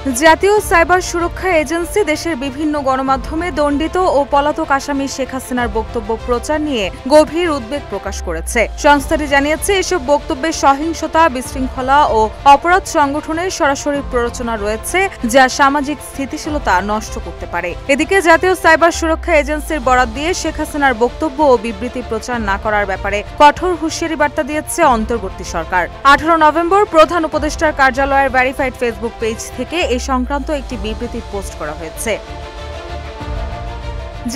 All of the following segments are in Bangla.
জাতীয় সাইবার সুরক্ষা এজেন্সি দেশের বিভিন্ন গণমাধ্যমে দণ্ডিত ও পলাতক আসামি শেখ হাসিনার বক্তব্য প্রচার নিয়ে গভীর উদ্বেগ প্রকাশ করেছে। সংস্থাটি জানিয়েছে, এসব বক্তব্যে সহিংসতা, বিশৃঙ্খলা ও অপরাধ সংগঠনের সরাসরি প্ররোচনা রয়েছে, যা সামাজিক স্থিতিশীলতা নষ্ট করতে পারে। এদিকে জাতীয় সাইবার সুরক্ষা এজেন্সির বরাত দিয়ে শেখ হাসিনার বক্তব্য ও বিবৃতি প্রচার না করার ব্যাপারে কঠোর হুঁশিয়ারি বার্তা দিয়েছে অন্তর্বর্তী সরকার। 18 নভেম্বর প্রধান উপদেষ্টার কার্যালয়ের ভেরিফাইড ফেসবুক পেজ থেকে এই সংক্রান্ত একটি বিবৃতি পোস্ট করা হয়েছে।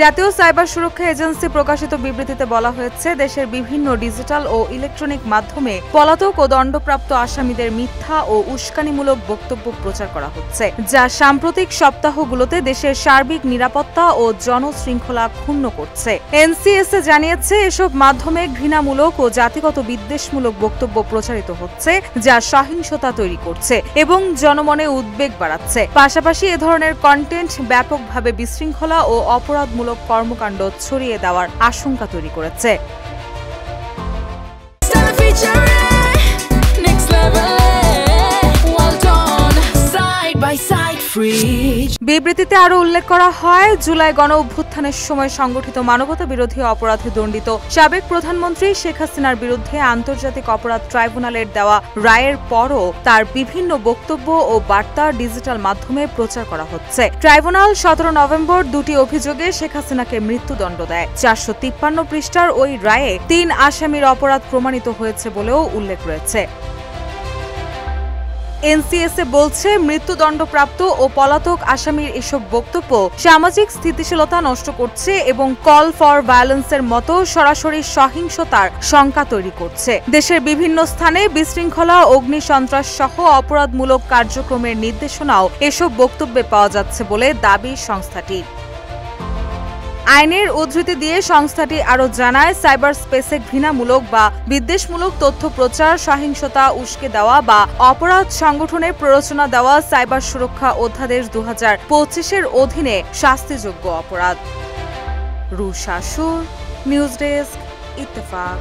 জাতীয় সাইবার সুরক্ষা এজেন্সি প্রকাশিত বিবৃতিতে বলা হয়েছে, দেশের বিভিন্ন ডিজিটাল ও ইলেকট্রনিক মাধ্যমে পলাতক ও দণ্ডপ্রাপ্ত আসামিদের মিথ্যা ও উস্কানিমূলক বক্তব্য প্রচার করা হচ্ছে, যা সাম্প্রতিক সপ্তাহগুলোতে দেশের সার্বিক নিরাপত্তা ও জনশৃঙ্খলা ক্ষুণ্ণ করছে। এনসিএসএ জানিয়েছে, এসব মাধ্যমে ঘৃণামূলক ও জাতিগত বিদ্বেষমূলক বক্তব্য প্রচারিত হচ্ছে, যা সহিংসতা তৈরি করছে এবং জনমনে উদ্বেগ বাড়াচ্ছে। পাশাপাশি এ ধরনের কন্টেন্ট ব্যাপকভাবে বিশৃঙ্খলা ও অপরাধ মূলক কর্মকাণ্ড ছড়িয়ে দেওয়ার আশঙ্কা তৈরি করেছে। বিবৃতিতে আরো উল্লেখ করা হয়, জুলাই গণ অভ্যুত্থানের সময় সংগঠিত মানবতা বিরোধী অপরাধে দণ্ডিত সাবেক প্রধানমন্ত্রী শেখ হাসিনার বিরুদ্ধে আন্তর্জাতিক অপরাধ ট্রাইব্যুনালের দেওয়া রায়ের পরও তার বিভিন্ন বক্তব্য ও বার্তা ডিজিটাল মাধ্যমে প্রচার করা হচ্ছে। ট্রাইব্যুনাল 17 নভেম্বর দুটি অভিযোগে শেখ হাসিনাকে মৃত্যুদণ্ড দেয়। 453 পৃষ্ঠার ওই রায়ে 3 আসামির অপরাধ প্রমাণিত হয়েছে বলেও উল্লেখ রয়েছে। এনসিএসএ বলছে, মৃত্যুদণ্ডপ্রাপ্ত ও পলাতক আসামির এসব বক্তব্য সামাজিক স্থিতিশীলতা নষ্ট করছে এবং কল ফর ভায়োলেন্সের মতো সরাসরি সহিংসতার শঙ্কা তৈরি করছে। দেশের বিভিন্ন স্থানে বিশৃঙ্খলা, অগ্নিসন্ত্রাস সহ অপরাধমূলক কার্যক্রমের নির্দেশনাও এসব বক্তব্যে পাওয়া যাচ্ছে বলে দাবি সংস্থাটির। আইনের উদ্ধৃতি দিয়ে সংস্থাটি আরও জানায়, সাইবার স্পেসে ঘৃণামূলক বা বিদ্বেষমূলক তথ্য প্রচার, সহিংসতা উস্কে দেওয়া বা অপরাধ সংগঠনের প্ররোচনা দেওয়া সাইবার সুরক্ষা অধ্যাদেশ 2025-এর অধীনে শাস্তিযোগ্য অপরাধ। রুশা সুর, নিউজ ডেস্ক, ইত্তেফাক।